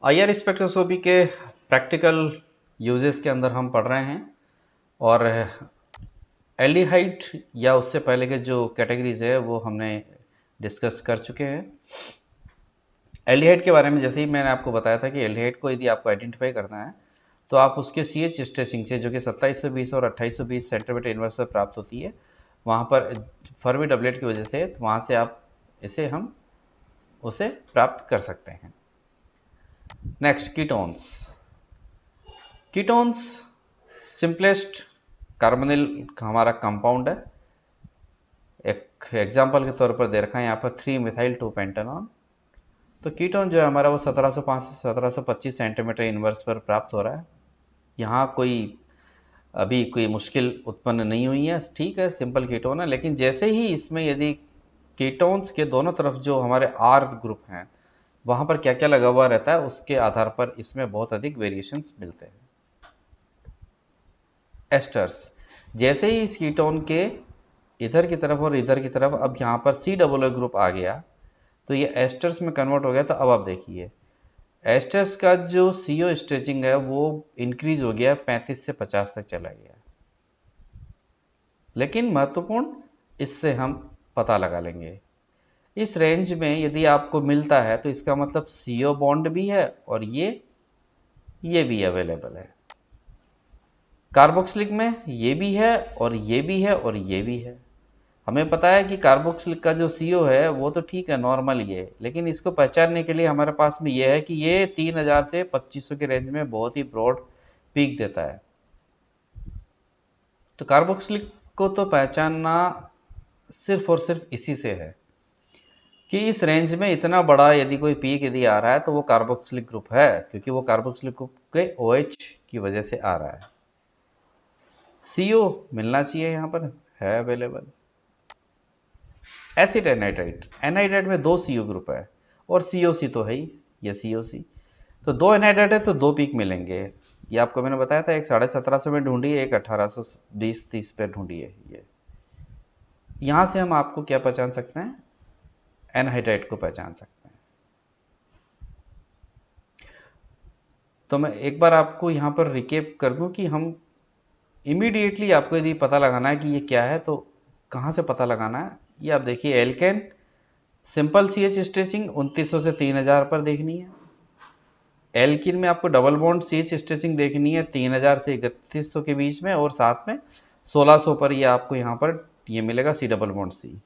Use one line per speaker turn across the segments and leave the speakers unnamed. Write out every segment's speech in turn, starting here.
IR spectroscopy के practical uses के अंदर हम पढ़ रहे हैं और एल्डिहाइड या उससे पहले के जो कैटेगरीज है वो हमने डिस्कस कर चुके हैं। एल्डिहाइड के बारे में जैसे ही मैंने आपको बताया था कि एल्डिहाइड को यदि आपको आइडेंटिफाई करना है तो आप उसके सीएच स्ट्रेचिंग से, जो कि 2720 और 2820 सेंटीमीटर इनवर्स पर प्राप्त होती है, वहाँ पर फर्मी डबलेट की वजह से वहाँ से आप हम उसे प्राप्त कर सकते हैं। Next, ketones. Ketones simplest carbonyl हमारा कंपाउंड है। एक एग्जांपल के तौर पर दे रखा है यहाँ पर 3 मिथाइल 2 पेंटानॉन। तो कीटोन जो है हमारा वो 1705 से 1725 सेंटीमीटर इनवर्स पर प्राप्त हो रहा है। यहाँ कोई अभी कोई मुश्किल उत्पन्न नहीं हुई है, ठीक है, सिंपल कीटोन है। लेकिन जैसे ही इसमें यदि कीटोन्स के दोनों तरफ जो हमारे आर ग्रुप हैं वहाँ पर क्या क्या लगा हुआ रहता है, उसके आधार पर इसमें बहुत अधिक वेरिएशंस मिलते हैं। एस्टर्स, जैसे ही इस कीटोन के इधर की तरफ और इधर की तरफ अब यहाँ पर सी डबल ओ ग्रुप आ गया तो ये एस्टर्स में कन्वर्ट हो गया। तो अब आप देखिए एस्टर्स का जो सीओ स्ट्रेचिंग है वो इंक्रीज हो गया, 35 से 50 तक चला गया। लेकिन महत्वपूर्ण, इससे हम पता लगा लेंगे इस रेंज में यदि आपको मिलता है तो इसका मतलब सीओ बॉन्ड भी है और ये भी अवेलेबल है। कार्बोक्सिलिक में ये भी है और ये भी है और ये भी है। हमें पता है कि कार्बोक्सिलिक का जो सीओ है वो तो ठीक है, नॉर्मल ही है, लेकिन इसको पहचानने के लिए हमारे पास में ये है कि ये 3000 से 2500 के रेंज में बहुत ही ब्रॉड पीक देता है। तो कार्बोक्सिलिक को तो पहचानना सिर्फ और सिर्फ इसी से है कि इस रेंज में इतना बड़ा यदि कोई पीक यदि आ रहा है तो वो कार्बोक्सिलिक ग्रुप है, क्योंकि वो कार्बोक्सिलिक ग्रुप के OH की वजह से आ रहा है। सीओ मिलना चाहिए, यहाँ पर है अवेलेबल। एसिड एनहाइड्राइड, एनहाइड्राइड में 2 सीओ ग्रुप है और सीओसी तो है ही, ये सीओसी। तो 2 एनहाइड्राइड है तो 2 पीक मिलेंगे। ये आपको मैंने बताया था, एक 1750 में ढूंढी है, एक 1820-30 पे ढूंढी है। ये यहां से हम आपको क्या पहचान सकते हैं, एनहाइड्राइड को पहचान सकते हैं। तो मैं एक बार आपको यहां पर रिकेप कर दूं कि हम इमीडिएटली आपको यदि पता लगाना है कि ये क्या है तो कहां से पता लगाना है। ये आप देखिए, एल्केन सिंपल सीएच स्ट्रेचिंग 2900 से 3000 पर देखनी है। एल्किन में आपको डबल बॉन्ड सीएच स्ट्रेचिंग देखनी है 3000 से 3100 के बीच में, और साथ में 1600 पर ये आपको यहाँ पर ये मिलेगा C double bond C.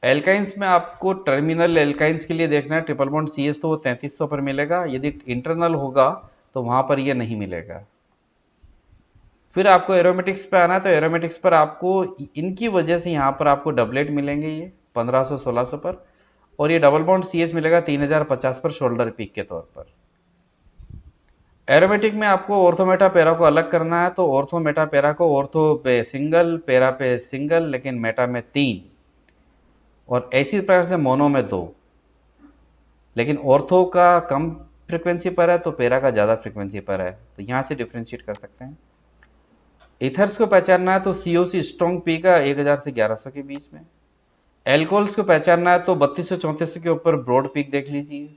Alkynes में आपको टर्मिनल एल्काइंस के लिए देखना है ट्रिपल बॉन्ड सी एस, तो वो 3300 पर मिलेगा। यदि इंटरनल होगा तो वहां पर ये नहीं मिलेगा। फिर आपको एरोमेटिक्स पे आना है, तो एरोमेटिक्स पर आपको इनकी वजह से यहाँ पर आपको डबलेट मिलेंगे, ये 1500-1600 पर, और ये डबल बॉन्ड सी एस मिलेगा 3050 पर शोल्डर पीक के तौर पर। एरोमेटिक में आपको ऑर्थो मेटा पैरा को अलग करना है, तो ऑर्थो मेटा पैरा को ऑर्थो पे सिंगल, पैरा पे सिंगल, लेकिन मेटा में 3, और ऐसी प्रकार से मोनो में 2। लेकिन ऑर्थो का कम फ्रीक्वेंसी पर है तो पैरा का ज़्यादा फ्रीक्वेंसी पर है, तो यहाँ से डिफ्रेंशिएट कर सकते हैं। इथर्स को पहचानना है तो सीओसी स्ट्रॉन्ग पी का 1000 से 1100 के बीच में। एल्कोहल्स को पहचानना है तो 3200-3400 के ऊपर ब्रॉड पीक देख लीजिए।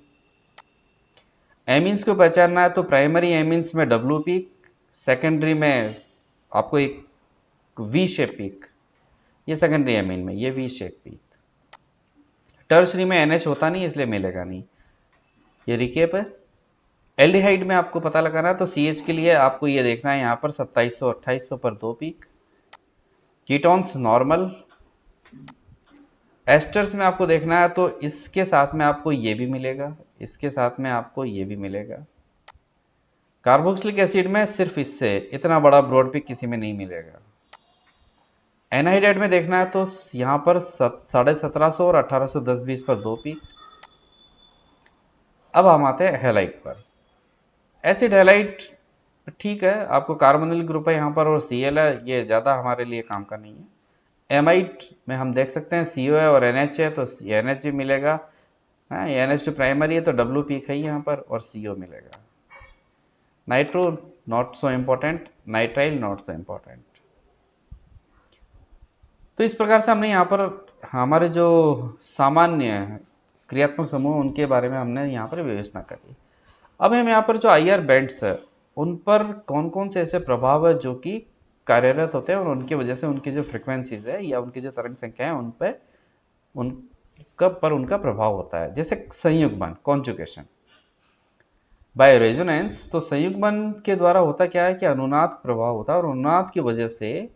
एमीन्स को पहचानना है तो प्राइमरी एमीन्स में डब्ल्यू पीक, सेकेंडरी में आपको एक वी शेप पीक, ये सेकेंडरी एमीन में ये वी शेप पीक। टर्सरी में एनएच होता नहीं इसलिए मिलेगा नहीं। ये रिकेप है। एल्डिहाइड में आपको पता लगाना है तो सीएच के लिए आपको ये देखना है यहाँ पर 2700-2800 पर 2 पीक। Ketones normal. एस्टर्स में आपको देखना है तो इसके साथ में आपको ये भी मिलेगा, इसके साथ में आपको ये भी मिलेगा। कार्बोक्सिलिक एसिड में सिर्फ इससे इतना बड़ा ब्रॉड पीक किसी में नहीं मिलेगा। एनहाइड्राइड में देखना है तो यहाँ पर 1750 और 1810-20 पर 2 पीक। अब हम आते हैं हैलाइड पर। एसिड हैलाइड ठीक है, आपको कार्बोनिल ग्रुप है यहाँ पर और Cl है, ये ज़्यादा हमारे लिए काम का नहीं है। एमाइड में हम देख सकते हैं CO है और NH है तो NH भी मिलेगा। हाँ, NH2 प्राइमरी है तो W पीक है यहाँ पर और CO मिलेगा। Nitro not so important, nitrile not so important. तो इस प्रकार से हमने यहाँ पर हमारे जो सामान्य क्रियात्मक समूह उनके बारे में हमने यहाँ पर विवेचना करी। अब हम यहाँ पर जो IR बैंड्स है उन पर कौन कौन से ऐसे प्रभाव है जो कि कार्यरत होते हैं और उनकी वजह से उनकी जो फ्रिक्वेंसीज है या उनकी जो तरंग संख्या है उनका प्रभाव होता है। जैसे संयुग्मन, कॉन्जुगेशन बाय रेजोनेंस। तो संयुग्मन के द्वारा होता क्या है कि अनुनाद प्रभाव होता है और अनुनाद की वजह से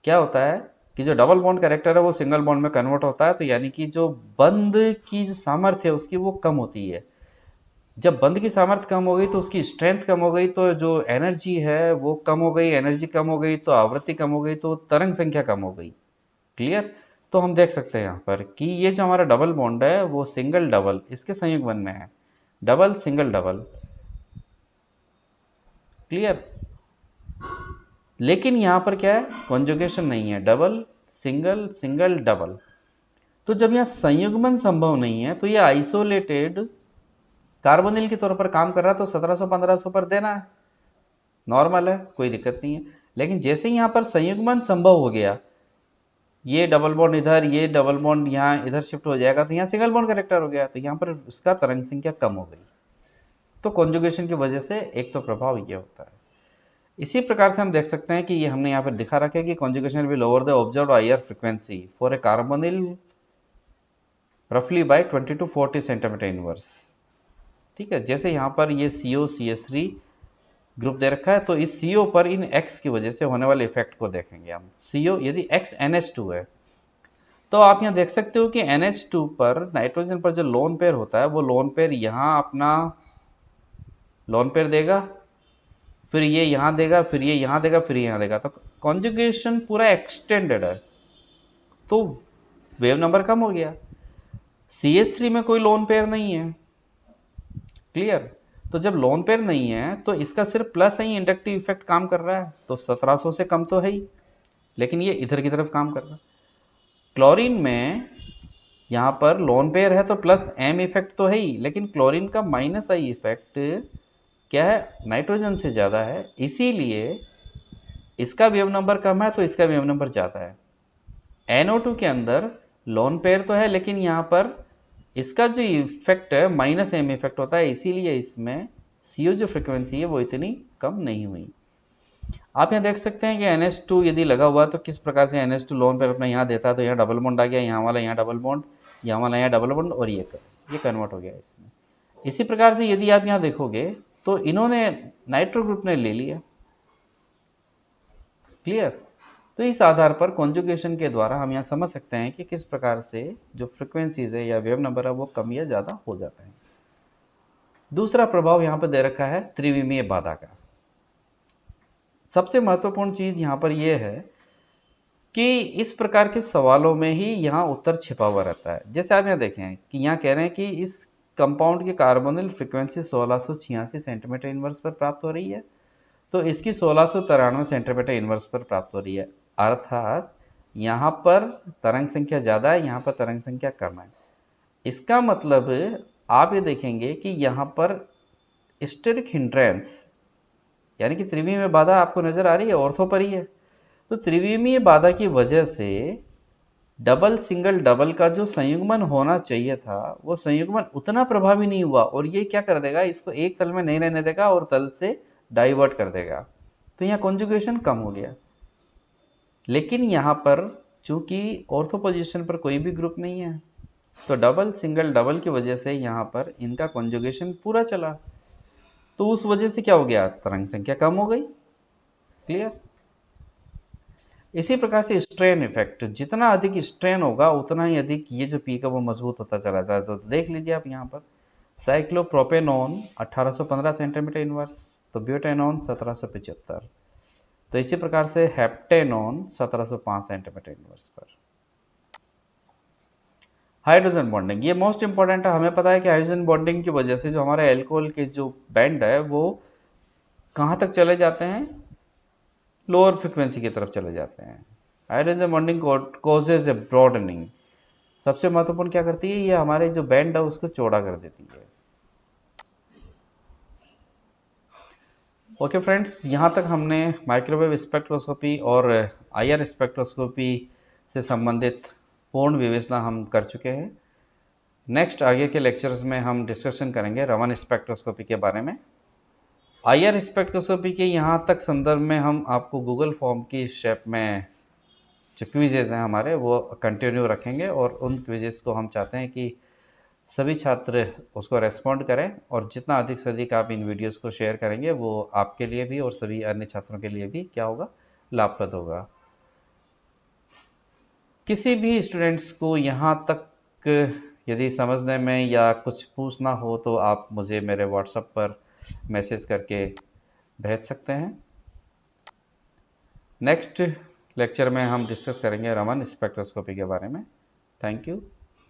क्या होता है कि जो डबल बॉन्ड कैरेक्टर है वो सिंगल बॉन्ड में कन्वर्ट होता है। तो यानी कि जो बंध की जो सामर्थ्य है उसकी वो कम होती है। जब बंध की सामर्थ्य कम हो गई तो उसकी स्ट्रेंथ कम हो गई, तो जो एनर्जी है वो कम हो गई, एनर्जी कम हो गई तो आवृत्ति कम हो गई, तो तरंग संख्या कम हो गई। क्लियर? तो हम देख सकते हैं यहाँ पर कि ये जो हमारा डबल बॉन्ड है वो सिंगल डबल इसके संयुग्मन में है, डबल सिंगल डबल। क्लियर? लेकिन यहां पर क्या है, कॉन्जुगेशन नहीं है, डबल सिंगल सिंगल डबल। तो जब यहां संयुग्मन संभव नहीं है तो ये आइसोलेटेड कार्बोनिल के तौर पर काम कर रहा है, तो 1700-1500 पर देना है, नॉर्मल है, कोई दिक्कत नहीं है। लेकिन जैसे ही यहां पर संयुग्मन संभव हो गया, ये डबल बॉन्ड इधर, ये डबल बॉन्ड यहां इधर शिफ्ट हो जाएगा, तो यहां सिंगल बॉन्ड कैरेक्टर हो गया, तो यहां पर उसका तरंग संख्या कम हो गई। तो कॉन्जुगेशन की वजह से एक तो प्रभाव ये होता है। इसी प्रकार से हम देख सकते हैं कि ये हमने यहाँ पर दिखा रखा है कि conjugation will lower the observed IR frequency for a carbonyl रफली बाय 20 to 40 सेंटीमीटर इनवर्स। ठीक है, जैसे यहाँ पर ये COCH3 ग्रुप दे रखा है, तो इस CO पर इन X की वजह से होने वाले इफेक्ट को देखेंगे हम। CO यदि X NH2 है तो आप यहाँ देख सकते हो कि NH2 पर नाइट्रोजन पर जो लोन पेयर होता है वो लोन पेयर यहाँ अपना लोन पेयर देगा, फिर ये यहाँ देगा, फिर ये यहाँ देगा, फिर यहाँ देगा, तो कॉन्जुगेशन पूरा एक्सटेंडेड है, तो वेव नंबर कम हो गया। CH3 में कोई लोन पेयर नहीं है। क्लियर? तो जब लोन पेयर नहीं है तो इसका सिर्फ प्लस ही इंडक्टिव इफेक्ट काम कर रहा है, तो 1700 से कम तो है ही, लेकिन ये इधर की तरफ काम कर रहा है। क्लोरीन में यहां पर लोन पेयर है तो प्लस M इफेक्ट तो है ही, लेकिन क्लोरीन का माइनस आई इफेक्ट क्या है, नाइट्रोजन से ज्यादा है, इसीलिए इसका वेव नंबर कम है तो इसका वेव नंबर ज्यादा है। NO2 के अंदर लोन पेयर तो है, लेकिन यहां पर इसका जो इफेक्ट है माइनस M इफेक्ट होता है, इसीलिए इसमें CO जो फ्रीक्वेंसी है वो इतनी कम नहीं हुई। आप यहाँ देख सकते हैं कि NH2 यदि लगा हुआ तो किस प्रकार से NH2 लोन पेयर अपना यहाँ देता है, तो यहाँ डबल बॉन्ड आ गया, यहाँ वाला यहाँ डबल बॉन्ड, यहाँ वाला यहाँ डबल बॉन्ड, और ये कन्वर्ट हो गया इसमें। इसी प्रकार से यदि आप यहाँ देखोगे तो इन्होंने नाइट्रो ग्रुप ने ले लिया। क्लियर? तो इस आधार पर कॉन्जुगेशन के द्वारा हम यहाँ समझ सकते हैं कि किस प्रकार से जो फ्रिक्वेंसीज है या वेव नंबर है वो कम या ज्यादा हो जाता है। दूसरा प्रभाव यहाँ पर दे रखा है त्रिविमीय बाधा का। सबसे महत्वपूर्ण चीज यहाँ पर यह है कि इस प्रकार के सवालों में ही यहाँ उत्तर छिपा हुआ रहता है। जैसे आप यहाँ देखें कि यहाँ कह रहे हैं कि इस कंपाउंड की कार्बोनिल फ्रीक्वेंसी 1686 सेंटीमीटर इनवर्स पर प्राप्त हो रही है, तो इसकी 1693 सेंटीमीटर इनवर्स पर प्राप्त हो रही है, अर्थात यहाँ पर तरंग संख्या ज्यादा है, यहाँ पर तरंग संख्या कम है। इसका मतलब आप ये देखेंगे कि यहाँ पर स्टेरिक हिंड्रेंस यानी कि त्रिविमीय बाधा आपको नजर आ रही है, ऑर्थो पर ही है। तो त्रिविमीय बाधा की वजह से डबल सिंगल डबल का जो संयुग्मन होना चाहिए था वो संयुग्मन उतना प्रभावी नहीं हुआ, और ये क्या कर देगा, इसको एक तल में नहीं रहने देगा और तल से डाइवर्ट कर देगा, तो यहाँ कॉन्जुगेशन कम हो गया। लेकिन यहाँ पर चूंकि ऑर्थो पोजीशन पर कोई भी ग्रुप नहीं है, तो डबल सिंगल डबल की वजह से यहाँ पर इनका कॉन्जुगेशन पूरा चला, तो उस वजह से क्या हो गया, तरंग संख्या कम हो गई। क्लियर? इसी प्रकार से स्ट्रेन इफेक्ट, जितना अधिक स्ट्रेन होगा उतना ही अधिक ये जो पीक है वो मजबूत होता चला जाता है। तो देख लीजिए आप यहाँ पर साइक्लोप्रोपेनोन 1815 सेंटीमीटर इनवर्स, तो ब्यूटेनोन 1775, तो इसी प्रकार से हेप्टेनोन 1705 सेंटीमीटर इनवर्स पर। हाइड्रोजन बॉन्डिंग, ये मोस्ट इंपॉर्टेंट है। हमें पता है कि हाइड्रोजन बॉन्डिंग की वजह से जो हमारे एल्कोहल के जो बैंड है वो कहाँ तक चले जाते हैं, लोअर फ्रीक्वेंसी की तरफ चले जाते हैं। हाइड्रोजन बॉन्डिंग कॉजेज ए ब्रॉडनिंग, सबसे महत्वपूर्ण क्या करती है, ये हमारे जो बैंड है उसको चौड़ा कर देती है। ओके फ्रेंड्स, यहाँ तक हमने माइक्रोवेव स्पेक्ट्रोस्कोपी और IR स्पेक्ट्रोस्कोपी से संबंधित पूर्ण विवेचना हम कर चुके हैं। नेक्स्ट आगे के लेक्चर्स में हम डिस्कशन करेंगे रमन स्पेक्ट्रोस्कोपी के बारे में। आईआर स्पेक्ट्रोस्कोपी के यहाँ तक संदर्भ में हम आपको गूगल फॉर्म की शेप में जो क्विजेज हैं हमारे वो कंटिन्यू रखेंगे, और उन क्विजेज को हम चाहते हैं कि सभी छात्र उसको रेस्पॉन्ड करें, और जितना अधिक से अधिक आप इन वीडियोस को शेयर करेंगे वो आपके लिए भी और सभी अन्य छात्रों के लिए भी क्या होगा, लाभप्रद होगा। किसी भी स्टूडेंट्स को यहाँ तक यदि समझने में या कुछ पूछना हो तो आप मुझे मेरे व्हाट्सएप पर मैसेज करके भेज सकते हैं। नेक्स्ट लेक्चर में हम डिस्कस करेंगे रमन स्पेक्ट्रोस्कोपी के बारे में। Thank you.